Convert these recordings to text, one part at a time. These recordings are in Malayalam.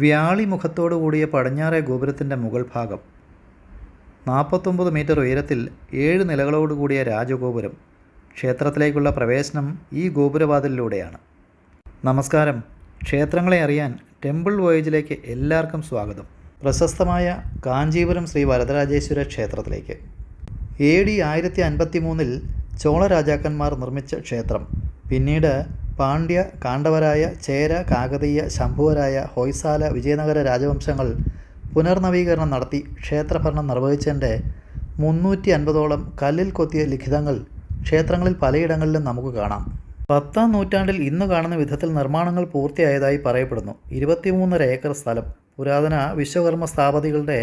വ്യാളിമുഖത്തോടു കൂടിയ പടിഞ്ഞാറേ ഗോപുരത്തിൻ്റെ മുകൾ ഭാഗം, 49 മീറ്റർ ഉയരത്തിൽ 7 നിലകളോടുകൂടിയ രാജഗോപുരം. ക്ഷേത്രത്തിലേക്കുള്ള പ്രവേശനം ഈ ഗോപുരവാതിലിലൂടെയാണ്. നമസ്കാരം. ക്ഷേത്രങ്ങളെ അറിയാൻ ടെമ്പിൾ വോയേജിലേക്ക് എല്ലാവർക്കും സ്വാഗതം. പ്രശസ്തമായ കാഞ്ചീപുരം ശ്രീ വരദരാജേശ്വര ക്ഷേത്രത്തിലേക്ക്. AD 1053 ചോള രാജാക്കന്മാർ നിർമ്മിച്ച ക്ഷേത്രം പിന്നീട് പാണ്ഡ്യ, കാണ്ഡവരായ, ചേര, കാകതീയ, ശംഭുവരായ, ഹൊയ്സാല, വിജയനഗര രാജവംശങ്ങൾ പുനർനവീകരണം നടത്തി ക്ഷേത്രഭരണം നിർവഹിച്ചതിൻ്റെ 350ഓളം കല്ലിൽ കൊത്തിയ ലിഖിതങ്ങൾ ക്ഷേത്രങ്ങളിൽ പലയിടങ്ങളിലും നമുക്ക് കാണാം. 10ാം നൂറ്റാണ്ടിൽ ഇന്ന് കാണുന്ന വിധത്തിൽ നിർമ്മാണങ്ങൾ പൂർത്തിയായതായി പറയപ്പെടുന്നു. 23.5 ഏക്കർ സ്ഥലം. പുരാതന വിശ്വകർമ്മ സ്ഥാപതികളുടെ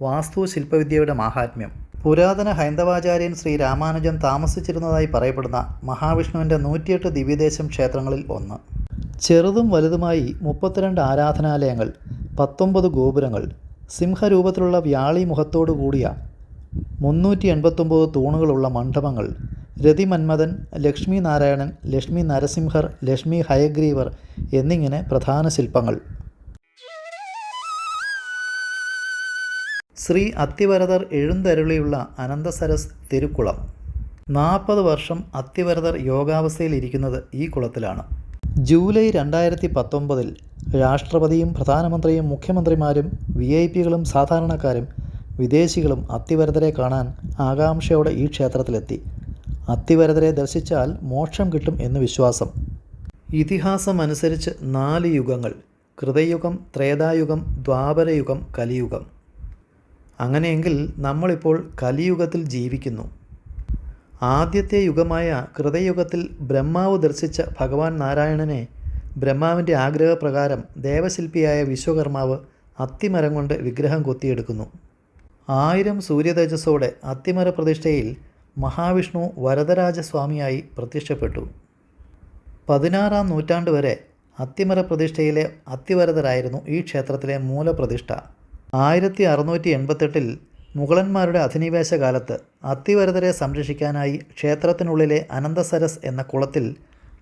വാസ്തുശില്പവിദ്യയുടെ മാഹാത്മ്യം. പുരാതന ഹൈന്ദവാചാര്യൻ ശ്രീ രാമാനുജൻ താമസിച്ചിരുന്നതായി പറയപ്പെടുന്ന മഹാവിഷ്ണുവിൻ്റെ 108 ദിവ്യദേശം ക്ഷേത്രങ്ങളിൽ ഒന്ന്. ചെറുതും വലുതുമായി 32 ആരാധനാലയങ്ങൾ, 19 ഗോപുരങ്ങൾ, സിംഹരൂപത്തിലുള്ള വ്യാളി മുഖത്തോടു കൂടിയ 389 തൂണുകളുള്ള മണ്ഡപങ്ങൾ, രതിമന്മഥൻ, ലക്ഷ്മി നാരായണൻ, ലക്ഷ്മി നരസിംഹർ, ലക്ഷ്മി ഹയഗ്രീവർ എന്നിങ്ങനെ പ്രധാന ശില്പങ്ങൾ. ശ്രീ അത്തിവരദർ എഴുന്തരുളിയുള്ള അനന്തസരസ് തിരുക്കുളം. 40 വർഷം അത്തിവരദർ യോഗാവസ്ഥയിലിരിക്കുന്നത് ഈ കുളത്തിലാണ്. ജൂലൈ 2019 രാഷ്ട്രപതിയും പ്രധാനമന്ത്രിയും മുഖ്യമന്ത്രിമാരും VIP-കളും സാധാരണക്കാരും വിദേശികളും അത്തിവരദരെ കാണാൻ ആകാംക്ഷയോടെ ഈ ക്ഷേത്രത്തിലെത്തി. അത്തിവരദരെ ദർശിച്ചാൽ മോക്ഷം കിട്ടും എന്ന് വിശ്വാസം. ഇതിഹാസം അനുസരിച്ച് 4 യുഗങ്ങൾ: കൃതയുഗം, ത്രേതായുഗം, ദ്വാപരയുഗം, കലിയുഗം. അങ്ങനെയെങ്കിൽ നമ്മളിപ്പോൾ കലിയുഗത്തിൽ ജീവിക്കുന്നു. ആദ്യത്തെ യുഗമായ കൃതയുഗത്തിൽ ബ്രഹ്മാവ് ദർശിച്ച ഭഗവാൻ നാരായണനെ ബ്രഹ്മാവിൻ്റെ ആഗ്രഹപ്രകാരം ദേവശില്പിയായ വിശ്വകർമാവ് അത്തിമരം കൊണ്ട് വിഗ്രഹം കൊത്തിയെടുക്കുന്നു. 1000 സൂര്യതേജസ്സോടെ അത്തിമര പ്രതിഷ്ഠയിൽ മഹാവിഷ്ണു വരദരാജസ്വാമിയായി പ്രത്യക്ഷപ്പെട്ടു. 16ാം നൂറ്റാണ്ട് വരെ അത്തിമര പ്രതിഷ്ഠയിലെ അത്തിവരദരായിരുന്നു ഈ ക്ഷേത്രത്തിലെ മൂലപ്രതിഷ്ഠ. 1688 മുഗളന്മാരുടെ അധിനിവേശ കാലത്ത് അത്തിവരദരെ സംരക്ഷിക്കാനായി ക്ഷേത്രത്തിനുള്ളിലെ അനന്തസരസ് എന്ന കുളത്തിൽ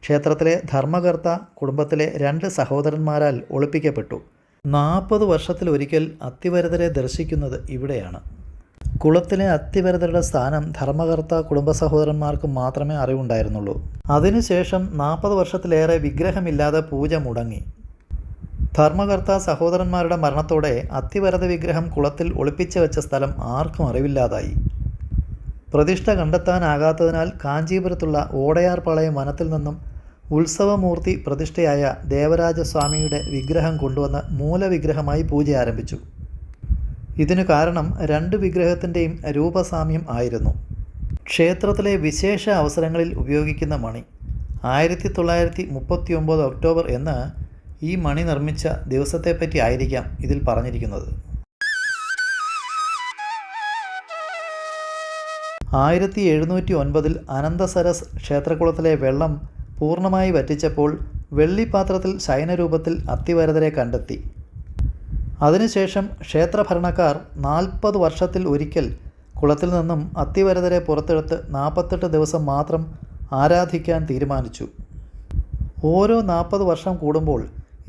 ക്ഷേത്രത്തിലെ ധർമ്മകർത്ത കുടുംബത്തിലെ 2 സഹോദരന്മാരാൽ ഒളിപ്പിക്കപ്പെട്ടു. 40 വർഷത്തിലൊരിക്കൽ അത്തിവരദരെ ദർശിക്കുന്നത് ഇവിടെയാണ്. കുളത്തിലെ അത്തിവരദരുടെ സ്ഥാനം ധർമ്മകർത്ത കുടുംബ സഹോദരന്മാർക്ക് മാത്രമേ അറിവുണ്ടായിരുന്നുള്ളൂ. അതിനുശേഷം 40 വർഷത്തിലേറെ വിഗ്രഹമില്ലാതെ പൂജ മുടങ്ങി. ധർമ്മകർത്ത സഹോദരന്മാരുടെ മരണത്തോടെ അത്തിവരദ വിഗ്രഹം കുളത്തിൽ ഒളിപ്പിച്ചു വെച്ച സ്ഥലം ആർക്കും അറിവില്ലാതായി. പ്രതിഷ്ഠ കണ്ടെത്താനാകാത്തതിനാൽ കാഞ്ചീപുരത്തുള്ള ഓടയാർപാളയം വനത്തിൽ നിന്നും ഉത്സവമൂർത്തി പ്രതിഷ്ഠയായ ദേവരാജസ്വാമിയുടെ വിഗ്രഹം കൊണ്ടുവന്ന് മൂലവിഗ്രഹമായി പൂജ ആരംഭിച്ചു. ഇതിനു കാരണം 2 വിഗ്രഹത്തിൻ്റെയും രൂപസാമ്യം ആയിരുന്നു. ക്ഷേത്രത്തിലെ വിശേഷ അവസരങ്ങളിൽ ഉപയോഗിക്കുന്ന മണി. 1939 ഒക്ടോബർ എന്ന് ഈ മണി നിർമ്മിച്ച ദിവസത്തെപ്പറ്റി ആയിരിക്കാം ഇതിൽ പറഞ്ഞിരിക്കുന്നത്. 1709 അനന്തസരസ് ക്ഷേത്രകുളത്തിലെ വെള്ളം പൂർണ്ണമായി വറ്റിച്ചപ്പോൾ വെള്ളിപ്പാത്രത്തിൽ ശയനരൂപത്തിൽ അത്തിവരദരെ കണ്ടെത്തി. അതിനുശേഷം ക്ഷേത്രഭരണക്കാർ 40 വർഷത്തിൽ ഒരിക്കൽ കുളത്തിൽ നിന്നും അത്തിവരദരെ പുറത്തെടുത്ത് 48 ദിവസം മാത്രം ആരാധിക്കാൻ തീരുമാനിച്ചു. ഓരോ 40 വർഷം കൂടുമ്പോൾ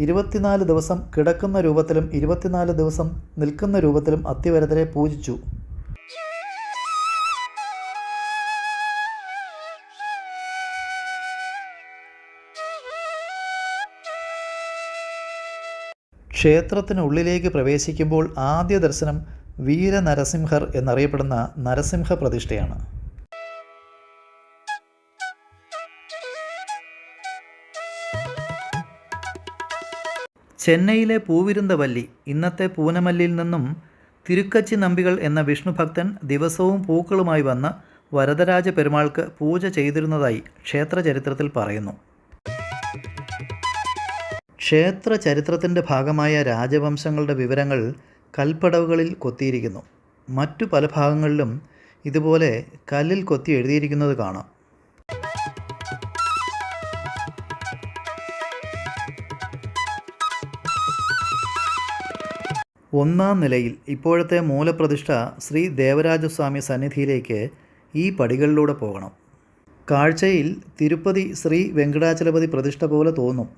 24 ദിവസം കിടക്കുന്ന രൂപത്തിലും 24 ദിവസം നിൽക്കുന്ന രൂപത്തിലും അത്തിവരദരെ പൂജിച്ചു. ക്ഷേത്രത്തിനുള്ളിലേക്ക് പ്രവേശിക്കുമ്പോൾ ആദ്യ ദർശനം വീരനരസിംഹർ എന്നറിയപ്പെടുന്ന നരസിംഹ പ്രതിഷ്ഠയാണ്. ചെന്നൈയിലെ പൂവിരുന്തവല്ലി, ഇന്നത്തെ പൂനമല്ലിയിൽ നിന്നും തിരുക്കച്ചി നമ്പികൾ എന്ന വിഷ്ണുഭക്തൻ ദിവസവും പൂക്കളുമായി വന്ന് വരദരാജ പെരുമാൾക്ക് പൂജ ചെയ്തിരുന്നതായി ക്ഷേത്രചരിത്രത്തിൽ പറയുന്നു. ക്ഷേത്ര ചരിത്രത്തിൻ്റെ ഭാഗമായ രാജവംശങ്ങളുടെ വിവരങ്ങൾ കൽപ്പടവുകളിൽ കൊത്തിയിരിക്കുന്നു. മറ്റു പല ഭാഗങ്ങളിലും ഇതുപോലെ കല്ലിൽ കൊത്തി എഴുതിയിരിക്കുന്നത് കാണാം. 1ാം നിലയിൽ ഇപ്പോഴത്തെ മൂലപ്രതിഷ്ഠ ശ്രീ ദേവരാജസ്വാമി സന്നിധിയിലേക്ക് ഈ പടികളിലൂടെ പോകണം. കാഴ്ചയിൽ തിരുപ്പതി ശ്രീ വെങ്കടാചലപതി പ്രതിഷ്ഠ പോലെ തോന്നും.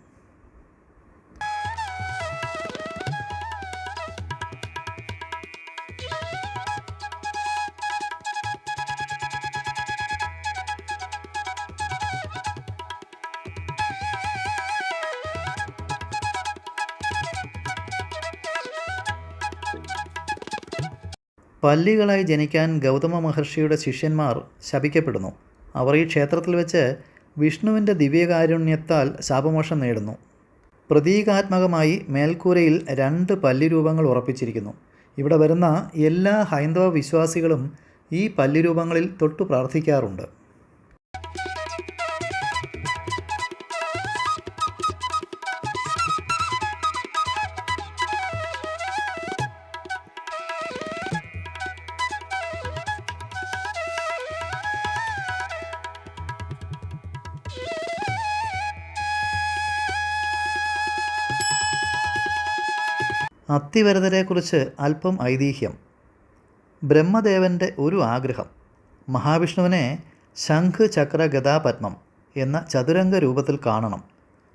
പല്ലികളായി ജനിക്കാൻ ഗൗതമ മഹർഷിയുടെ ശിഷ്യന്മാർ ശപിക്കപ്പെടുന്നു. അവർ ഈ ക്ഷേത്രത്തിൽ വെച്ച് വിഷ്ണുവിൻ്റെ ദിവ്യകാരുണ്യത്താൽ ശാപമോക്ഷം നേടുന്നു. പ്രതീകാത്മകമായി മേൽക്കൂരയിൽ 2 പല്ലിരൂപങ്ങൾ ഉറപ്പിച്ചിരിക്കുന്നു. ഇവിടെ വരുന്ന എല്ലാ ഹൈന്ദവ വിശ്വാസികളും ഈ പല്ലിരൂപങ്ങളിൽ തൊട്ടു പ്രാർത്ഥിക്കാറുണ്ട്. അത്തിവരദരെക്കുറിച്ച് അല്പം ഐതിഹ്യം. ബ്രഹ്മദേവൻ്റെ ഒരു ആഗ്രഹം മഹാവിഷ്ണുവിനെ ശംഖ് ചക്ര ഗദാ പത്മം എന്ന ചതുരംഗ രൂപത്തിൽ കാണണം.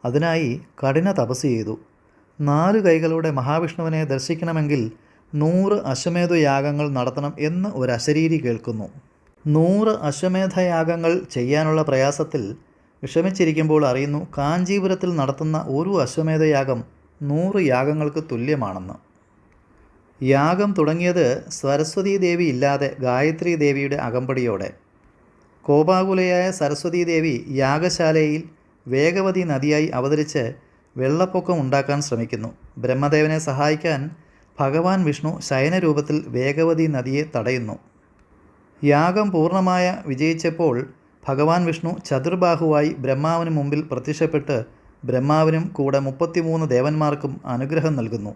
അതിനായി കഠിന തപസ് ചെയ്തു. 4 കൈകളോടെ മഹാവിഷ്ണുവിനെ ദർശിക്കണമെങ്കിൽ 100 അശ്വമേധയാഗങ്ങൾ നടത്തണം എന്ന് ഒരു അശരീരി കേൾക്കുന്നു. 100 അശ്വമേധയാഗങ്ങൾ ചെയ്യാനുള്ള പ്രയാസത്തിൽ വിഷമിച്ചിരിക്കുമ്പോൾ അറിയുന്നു കാഞ്ചീപുരത്തിൽ നടത്തുന്ന ഒരു അശ്വമേധയാഗം 100 യാഗങ്ങൾക്ക് തുല്യമാണെന്ന്. യാഗം തുടങ്ങിയത് സരസ്വതീ ദേവി ഇല്ലാതെ ഗായത്രി ദേവിയുടെ അകമ്പടിയോടെ. കോപാകുലയായ സരസ്വതീ ദേവി യാഗശാലയിൽ വേഗവതി നദിയായി അവതരിച്ച് വെള്ളപ്പൊക്കം ഉണ്ടാക്കാൻ ശ്രമിക്കുന്നു. ബ്രഹ്മദേവനെ സഹായിക്കാൻ ഭഗവാൻ വിഷ്ണു ശയനരൂപത്തിൽ വേഗവതി നദിയെ തടയുന്നു. യാഗം പൂർണ്ണമായ വിജയിച്ചപ്പോൾ ഭഗവാൻ വിഷ്ണു ചതുർബാഹുവായി ബ്രഹ്മാവിന് മുമ്പിൽ പ്രത്യക്ഷപ്പെട്ട് ബ്രഹ്മാവിനും കൂടെ 33 ദേവന്മാർക്കും അനുഗ്രഹം നൽകുന്നു.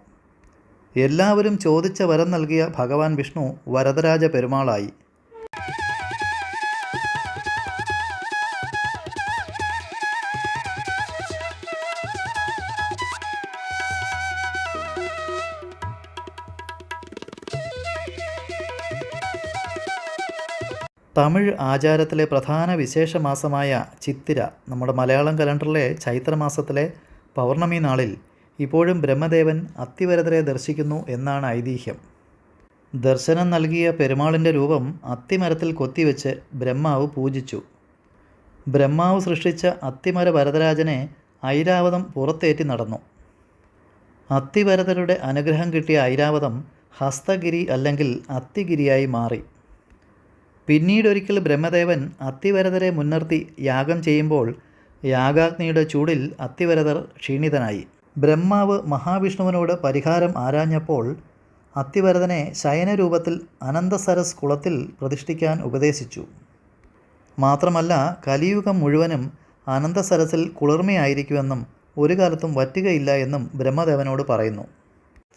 എല്ലാവരും ചോദിച്ച വരം നൽകിയ ഭഗവാൻ വിഷ്ണു വരദരാജ പെരുമാളായി. തമിഴ് ആചാരത്തിലെ പ്രധാന വിശേഷമാസമായ ചിത്തിര, നമ്മുടെ മലയാളം കലണ്ടറിലെ ചൈത്രമാസത്തിലെ പൗർണമി നാളിൽ ഇപ്പോഴും ബ്രഹ്മദേവൻ അത്തിവരദരെ ദർശിക്കുന്നു എന്നാണ് ഐതിഹ്യം. ദർശനം നൽകിയ പെരുമാളിൻ്റെ രൂപം അത്തിമരത്തിൽ കൊത്തിവെച്ച് ബ്രഹ്മാവ് പൂജിച്ചു. ബ്രഹ്മാവ് സൃഷ്ടിച്ച അത്തിമര വരദരാജനെ ഐരാവതം പുറത്തേറ്റി നടന്നു. അത്തിവരദരുടെ അനുഗ്രഹം കിട്ടിയ ഐരാവതം ഹസ്തഗിരി അല്ലെങ്കിൽ അത്തിഗിരിയായി മാറി. പിന്നീടൊരിക്കൽ ബ്രഹ്മദേവൻ അത്തിവരദരെ മുൻനിർത്തി യാഗം ചെയ്യുമ്പോൾ യാഗാഗ്നിയുടെ ചൂടിൽ അത്തിവരദർ ക്ഷീണിതനായി. ബ്രഹ്മാവ് മഹാവിഷ്ണുവിനോട് പരിഹാരം ആരാഞ്ഞപ്പോൾ അത്തിവരദനെ ശയനരൂപത്തിൽ അനന്തസരസ് കുളത്തിൽ പ്രതിഷ്ഠിക്കാൻ ഉപദേശിച്ചു. മാത്രമല്ല കലിയുഗം മുഴുവനും അനന്തസരസിൽ കുളിർമയായിരിക്കുമെന്നും ഒരു കാലത്തും വറ്റുകയില്ല എന്നും ബ്രഹ്മദേവനോട് പറയുന്നു.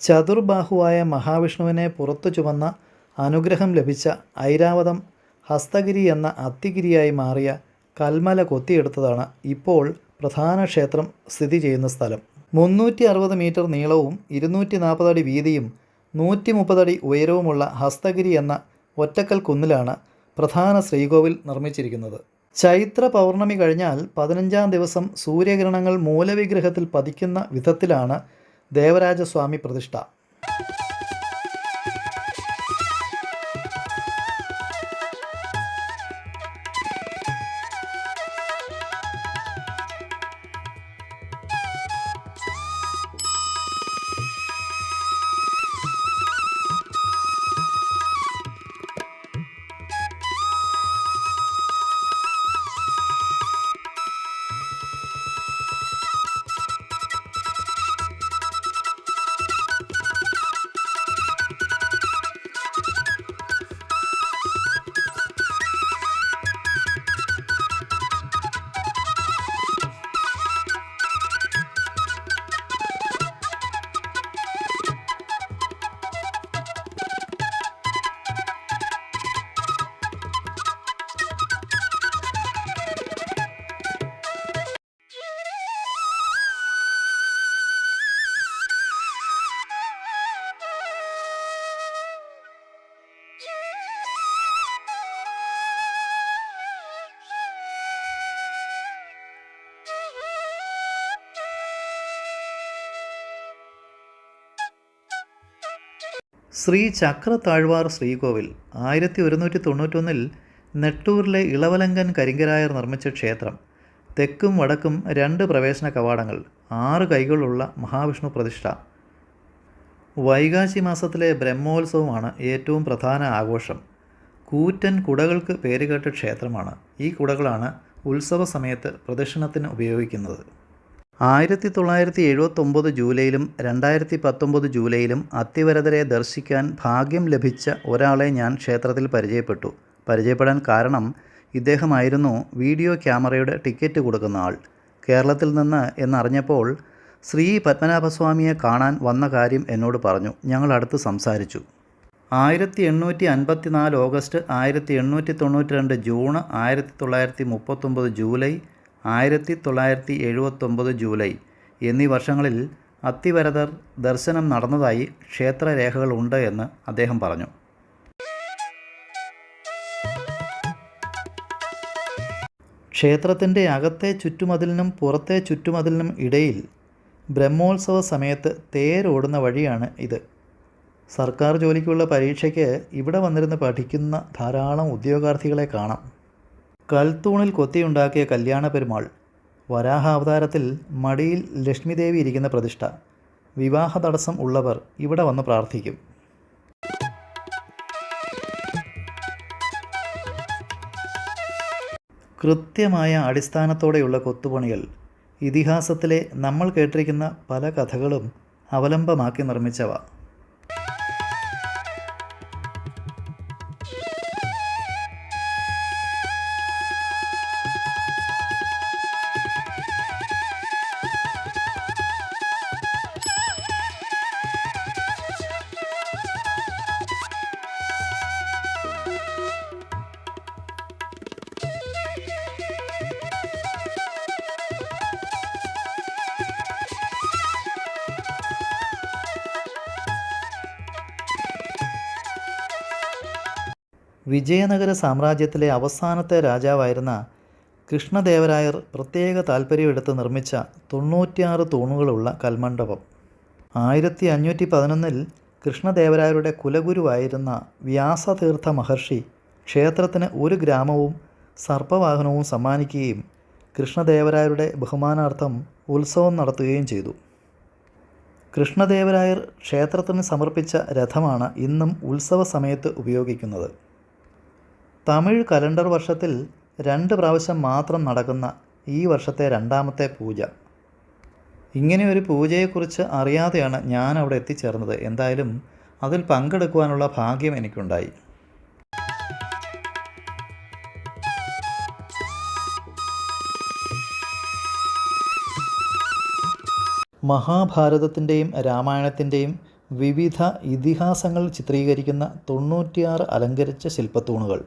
ചതുർബാഹുവായ മഹാവിഷ്ണുവിനെ പുറത്തു ചുമന്ന അനുഗ്രഹം ലഭിച്ച ഐരാവതം ഹസ്തഗിരി എന്ന അത്തിഗിരിയായി മാറിയ കൽമല കൊത്തിയെടുത്തതാണ് ഇപ്പോൾ പ്രധാന ക്ഷേത്രം സ്ഥിതി ചെയ്യുന്ന സ്ഥലം. 360 മീറ്റർ നീളവും 240 അടി വീതിയും 130 അടി ഉയരവുമുള്ള ഹസ്തഗിരി എന്ന ഒറ്റക്കൽ കുന്നിലാണ് പ്രധാന ശ്രീകോവിൽ നിർമ്മിച്ചിരിക്കുന്നത്. ചൈത്ര പൗർണമി കഴിഞ്ഞാൽ 15-ാം ദിവസം സൂര്യകിരണങ്ങൾ മൂലവിഗ്രഹത്തിൽ പതിക്കുന്ന വിധത്തിലാണ് ദേവരാജസ്വാമി പ്രതിഷ്ഠ. ശ്രീ ചക്രത്താഴ്വാർ ശ്രീകോവിൽ 1191 നെട്ടൂരിലെ ഇളവലങ്കൻ കരിങ്കരായർ നിർമ്മിച്ച ക്ഷേത്രം. തെക്കും വടക്കും 2 പ്രവേശന കവാടങ്ങൾ, 6 കൈകളുള്ള മഹാവിഷ്ണു പ്രതിഷ്ഠ. വൈകാശി മാസത്തിലെ ബ്രഹ്മോത്സവമാണ് ഏറ്റവും പ്രധാന ആഘോഷം. കൂറ്റൻ കുടകൾക്ക് പേരുകേട്ട ക്ഷേത്രമാണ്. ഈ കുടകളാണ് ഉത്സവ സമയത്ത് പ്രദക്ഷിണത്തിന് ഉപയോഗിക്കുന്നത്. 1979 ജൂലൈയിലും 2019 ജൂലൈയിലും അത്തിവരദരെ ദർശിക്കാൻ ഭാഗ്യം ലഭിച്ച ഒരാളെ ഞാൻ ക്ഷേത്രത്തിൽ പരിചയപ്പെടാൻ കാരണം ഇദ്ദേഹമായിരുന്നു വീഡിയോ ക്യാമറയുടെ ടിക്കറ്റ് കൊടുക്കുന്ന ആൾ. കേരളത്തിൽ നിന്ന് എന്നറിഞ്ഞപ്പോൾ ശ്രീ പത്മനാഭസ്വാമിയെ കാണാൻ വന്ന കാര്യം എന്നോട് പറഞ്ഞു. ഞങ്ങൾ അടുത്ത് സംസാരിച്ചു. 1854 ഓഗസ്റ്റ്, 1892 ജൂൺ, 1939 ജൂലൈ, 1979 ജൂലൈ എന്നീ വർഷങ്ങളിൽ അത്തിവരദർ ദർശനം നടന്നതായി ക്ഷേത്രരേഖകളുണ്ട് എന്ന് അദ്ദേഹം പറഞ്ഞു. ക്ഷേത്രത്തിൻ്റെ അകത്തെ ചുറ്റുമതിലിനും പുറത്തെ ചുറ്റുമതിലിനും ഇടയിൽ ബ്രഹ്മോത്സവ സമയത്ത് തേരോടുന്ന വഴിയാണ് ഇത്. സർക്കാർ ജോലിക്കുള്ള പരീക്ഷയ്ക്ക് ഇവിടെ വന്നിരുന്ന് പഠിക്കുന്ന ധാരാളം ഉദ്യോഗാർത്ഥികളെ കാണാം. കൽത്തൂണിൽ കൊത്തിയുണ്ടാക്കിയ കല്യാണ പെരുമാൾ, വരാഹ അവതാരത്തിൽ മടിയിൽ ലക്ഷ്മിദേവി ഇരിക്കുന്ന പ്രതിഷ്ഠ. വിവാഹ തടസ്സം ഉള്ളവർ ഇവിടെ വന്ന് പ്രാർത്ഥിക്കും. കൃത്യമായ അടിസ്ഥാനത്തോടെയുള്ള കൊത്തുപണികൾ. ഇതിഹാസത്തിലെ നമ്മൾ കേട്ടിരിക്കുന്ന പല കഥകളും അവലംബമാക്കി നിർമ്മിച്ചവ. വിജയനഗര സാമ്രാജ്യത്തിലെ അവസാനത്തെ രാജാവായിരുന്ന കൃഷ്ണദേവരായർ പ്രത്യേക താൽപ്പര്യമെടുത്ത് നിർമ്മിച്ച 96 തൂണുകളുള്ള കൽമണ്ഡപം. 1511 കൃഷ്ണദേവരായരുടെ കുലഗുരുവായിരുന്ന വ്യാസതീർത്ഥ മഹർഷി ക്ഷേത്രത്തിന് 1 ഗ്രാമവും സർപ്പവാഹനവും സമ്മാനിക്കുകയും കൃഷ്ണദേവരായരുടെ ബഹുമാനാർത്ഥം ഉത്സവം നടത്തുകയും ചെയ്തു. കൃഷ്ണദേവരായർ ക്ഷേത്രത്തിന് സമർപ്പിച്ച രഥമാണ് ഇന്നും ഉത്സവ സമയത്ത് ഉപയോഗിക്കുന്നത്. തമിഴ് കലണ്ടർ വർഷത്തിൽ 2 പ്രാവശ്യം മാത്രം നടക്കുന്ന ഈ വർഷത്തെ 2ാമത്തെ പൂജ. ഇങ്ങനെ ഒരു പൂജയെക്കുറിച്ച് അറിയാതെയാണ് ഞാൻ അവിടെ എത്തിച്ചേർന്നത്. എന്തായാലും അതിൽ പങ്കെടുക്കുവാനുള്ള ഭാഗ്യം എനിക്കുണ്ടായി. മഹാഭാരതത്തിൻ്റെയും രാമായണത്തിൻ്റെയും വിവിധ ഇതിഹാസങ്ങൾ ചിത്രീകരിക്കുന്ന 96 അലങ്കരിച്ച ശില്പത്തൂണുകൾ.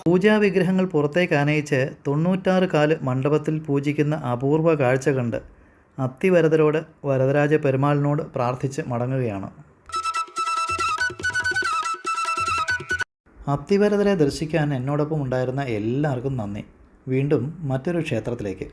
പൂജാവിഗ്രഹങ്ങൾ പുറത്തേക്ക് ആനയിച്ച് 96 കാല് മണ്ഡപത്തിൽ പൂജിക്കുന്ന അപൂർവ കാഴ്ച കണ്ട് അത്തിവരദരോട് വരദരാജ പെരുമാളിനോട് പ്രാർത്ഥിച്ച് മടങ്ങുകയാണ്. അത്തിവരദരെ ദർശിക്കാൻ എന്നോടൊപ്പം ഉണ്ടായിരുന്ന എല്ലാവർക്കും നന്ദി. വീണ്ടും മറ്റൊരു ക്ഷേത്രത്തിലേക്ക്.